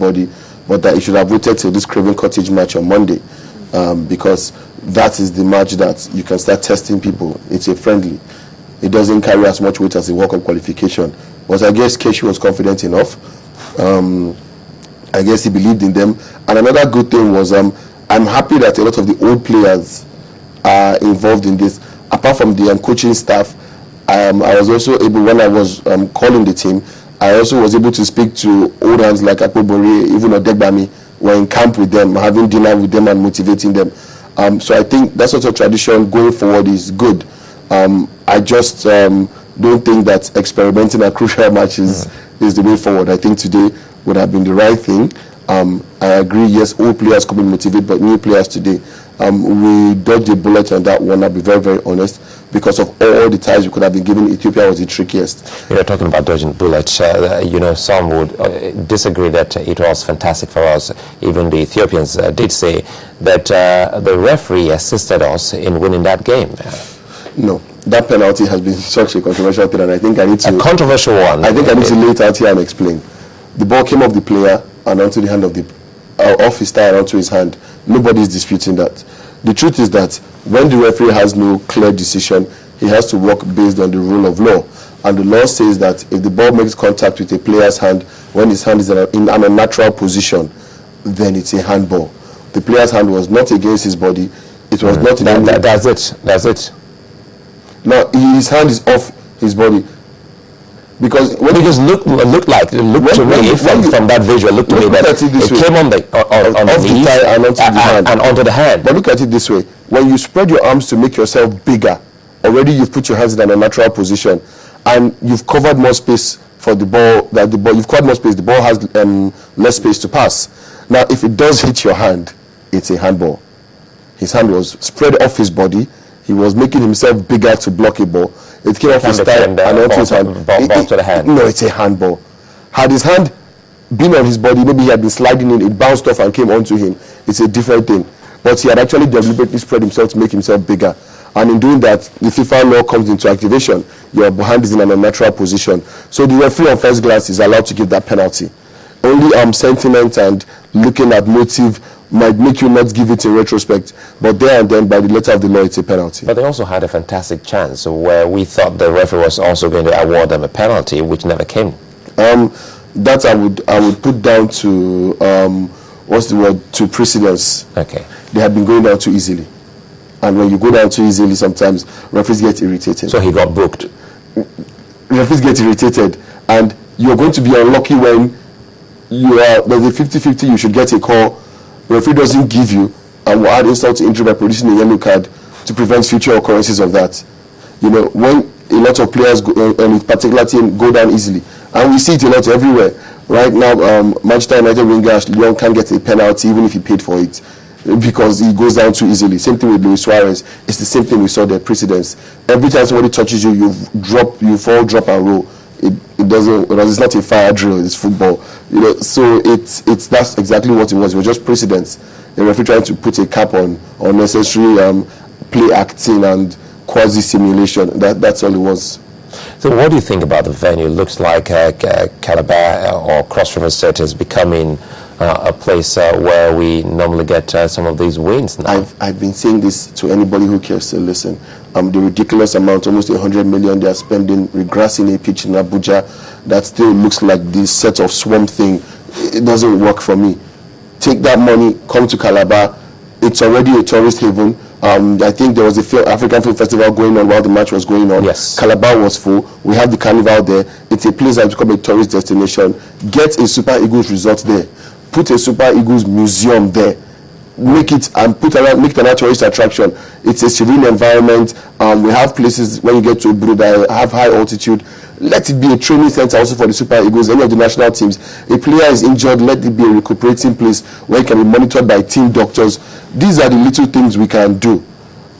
everybody, but that he should have waited till this Craven Cottage match on Monday, because that is the match that you can start testing people. It's a friendly. It doesn't carry as much weight as a World Cup qualification. But I guess Keshi was confident enough. I guess he believed in them. And another good thing was I'm happy that a lot of the old players are involved in this. Apart from the coaching staff, I was also able, when I was calling the team, I also was able to speak to old hands like Akpobori, even Odegbami, were in camp with them, having dinner with them and motivating them. So I think that sort of tradition going forward is good. I just don't think that experimenting at crucial matches is the way forward. I think today would have been the right thing. I agree, yes, old players could be motivated, but new players today, we dodged a bullet on that one, I'll be very, very honest, because of all the ties we could have been given. Ethiopia was the trickiest. You're talking about dodging bullets. Some would disagree that it was fantastic for us. Even the Ethiopians did say that the referee assisted us in winning that game. No, that penalty has been such a controversial thing, and I think I need to... A controversial one. I think I need to lay it out here and explain. The ball came off the player and onto the hand of the... off his thigh and onto his hand. Nobody is disputing that. The truth is that when the referee has no clear decision, he has to work based on the rule of law. And the law says that if the ball makes contact with a player's hand, when his hand is in an unnatural position, then it's a handball. The player's hand was not against his body. It was not... That's it. No, his hand is off his body. Because when it just looked to me from that visual, looked to me that it came on the knees and onto the hand. But look at it this way: when you spread your arms to make yourself bigger, already you've put your hands in a natural position, and you've covered more space for the ball. You've covered more space. The ball has less space to pass. Now, if it does hit your hand, it's a handball. His hand was spread off his body. He was making himself bigger to block a ball. It came off his thigh and onto his hand. Ball to the hand. No, it's a handball. Had his hand been on his body, maybe he had been sliding in, it bounced off and came onto him. It's a different thing. But he had actually deliberately spread himself to make himself bigger. And in doing that, the FIFA law comes into activation. Your hand is in an unnatural position. So the referee on first glance is allowed to give that penalty. Only sentiment and looking at motive might make you not give it in retrospect, but there and then, by the letter of the law, it's a penalty. But they also had a fantastic chance where we thought the referee was also going to award them a penalty, which never came. That I would put down to to precedence. Okay. They had been going down too easily, and when you go down too easily, sometimes referees get irritated. So he got booked. Referees get irritated, and you're going to be unlucky when there's a 50-50. You should get a call. Referee doesn't give you, and will add insult to injury by producing a yellow card to prevent future occurrences of that. You know, when a lot of players on a particular team go down easily, and we see it a lot everywhere. Right now, Manchester United winger Leon can't get a penalty even if he paid for it, because he goes down too easily. Same thing with Luis Suarez. It's the same thing we saw there, precedence. Every time somebody touches you, you fall, drop and roll. It doesn't, because it's not a fire drill, it's football. You know, so that's exactly what it was. It was just precedence. The referee trying to put a cap on unnecessary play acting and quasi simulation. That's all it was. So what do you think about the venue? It looks like Calabar or Cross River State is becoming a place where we normally get some of these wins now. I've been saying this to anybody who cares to listen. The ridiculous amount, almost 100 million they are spending regrassing a pitch in Abuja that still looks like this set of Swamp Thing. It doesn't work for me. Take that money, come to Calabar. It's already a tourist haven. I think there was a African Film Festival going on while the match was going on. Yes. Calabar was full. We have the carnival there. It's a place that has become a tourist destination. Get a Super Eagles resort there. Put a Super Eagles museum there. Make it and make it an tourist attraction. It's a serene environment. We have places when you get to Oburu that have high altitude. Let it be a training center also for the Super Eagles, any of the national teams. A player is injured, let it be a recuperating place where it can be monitored by team doctors. These are the little things we can do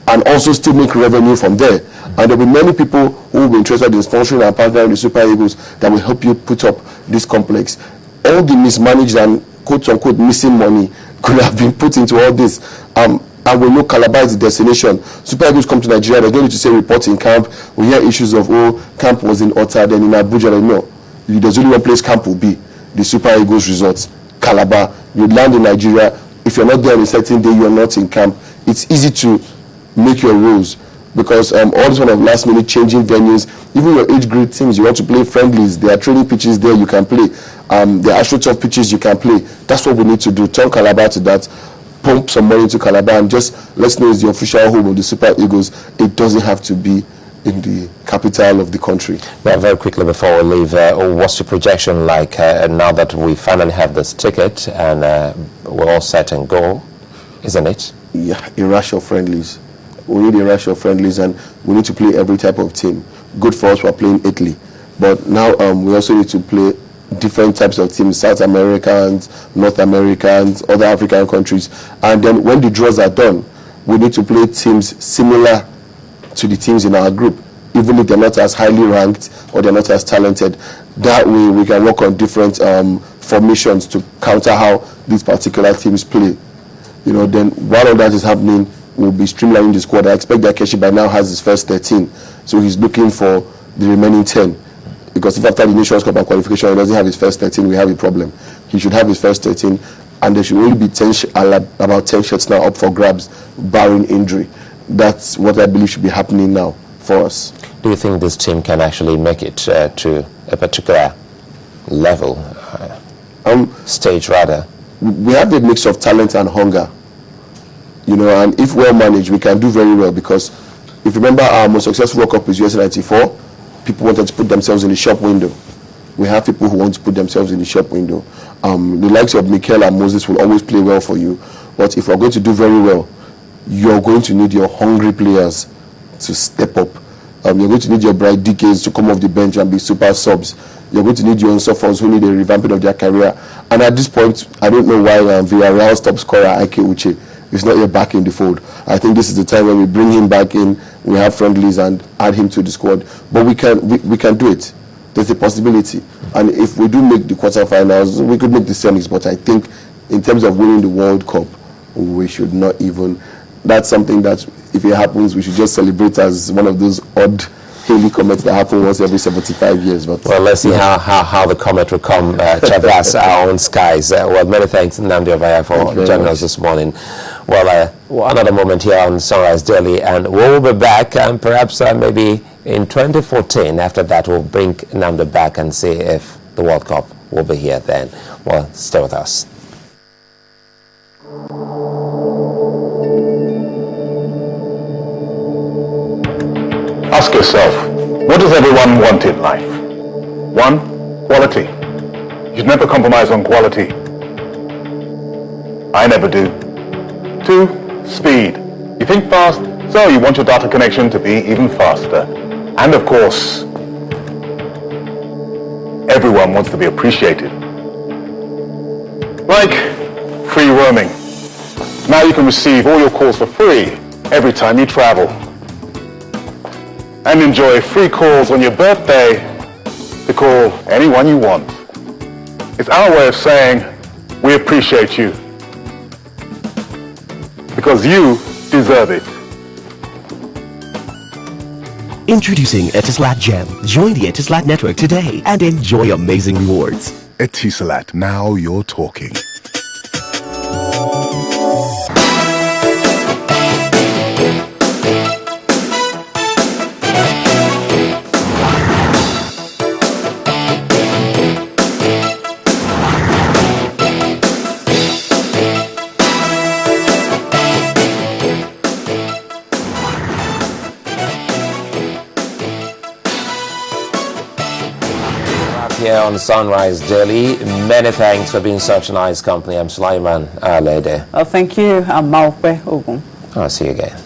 and also still make revenue from there. And there will be many people who will be interested in sponsoring and partnering with the Super Eagles that will help you put up this complex. All the mismanaged and quote-unquote missing money could have been put into all this. And we know Calabar is the destination. Super Eagles come to Nigeria, there's no need to say report in camp. We hear issues of, camp was in Ota, then in Abuja. No, there's only one place camp will be, the Super Eagles Resort. Calabar, you land in Nigeria. If you're not there on a certain day, you're not in camp. It's easy to make your rules because all this one of last minute changing venues, even your age grade teams, you want to play friendlies, there are training pitches there you can play. There are AstroTurf pitches you can play. That's what we need to do. Turn Calabar to that. Pump some money into Calabar and just let's know it's the official home of the Super Eagles. It doesn't have to be in the capital of the country. Now, very quickly before we leave, what's your projection like now that we finally have this ticket and we're all set and go, isn't it? Yeah, a rush of friendlies. We need a rush of friendlies and we need to play every type of team. Good for us, we're playing Italy. But now we also need to play different types of teams, South Americans, North Americans, other African countries. And then when the draws are done, we need to play teams similar to the teams in our group, even if they're not as highly ranked or they're not as talented. That way we can work on different formations to counter how these particular teams play. You know, then while all that is happening, we'll be streamlining the squad. I expect that Keshi by now has his first 13, so he's looking for the remaining 10. Because if after the Nations Cup and qualification he doesn't have his first 13, we have a problem. He should have his first 13, and there should only be about 10 shirts now up for grabs, barring injury. That's what I believe should be happening now for us. Do you think this team can actually make it to a particular level, stage rather? We have a mix of talent and hunger, you know, and if well managed, we can do very well. Because if you remember, our most successful World Cup is USA '94. People wanted to put themselves in the shop window. We have people who want to put themselves in the shop window. The likes of Mikel and Moses will always play well for you, but if we're going to do very well, you're going to need your hungry players to step up. You're going to need your bright DKs to come off the bench and be super subs. You're going to need your Nsofos who need a revamping of their career. And at this point, I don't know why Villarreal's top scorer, Ike Uche, is not yet back in the fold. I think this is the time when we bring him back in, we have friendlies and add him to the squad. But we can do it. There's a possibility. And if we do make the quarterfinals, we could make the semis. But I think in terms of winning the World Cup, we should not even. That's something that, if it happens, we should just celebrate as one of those odd Haley comets that happen once every 75 years. But well, let's see how the comet will come traverse our own skies. Well, many thanks, Nnamdi Obaya, for joining us this morning. Well, another moment here on Sunrise Daily, and we'll be back, and perhaps maybe in 2014. After that, we'll bring Nnamdi back and see if the World Cup will be here then. Well, stay with us. Ask yourself, what does everyone want in life? 1, quality. You should never compromise on quality. I never do. 2, speed. You think fast, so you want your data connection to be even faster. And of course, everyone wants to be appreciated. Like free roaming. Now you can receive all your calls for free every time you travel. And enjoy free calls on your birthday to call anyone you want. It's our way of saying we appreciate you because you deserve it. Introducing Etisalat Gem. Join the Etisalat network today and enjoy amazing rewards. Etisalat, now you're talking. Here on Sunrise Daily. Many thanks for being such a nice company. I'm Sulaiman Alede. Oh, thank you. I'm Maupe Ogun. I'll see you again.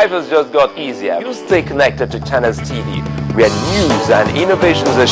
life has just got easier. You stay connected to Channels TV, where news and innovations are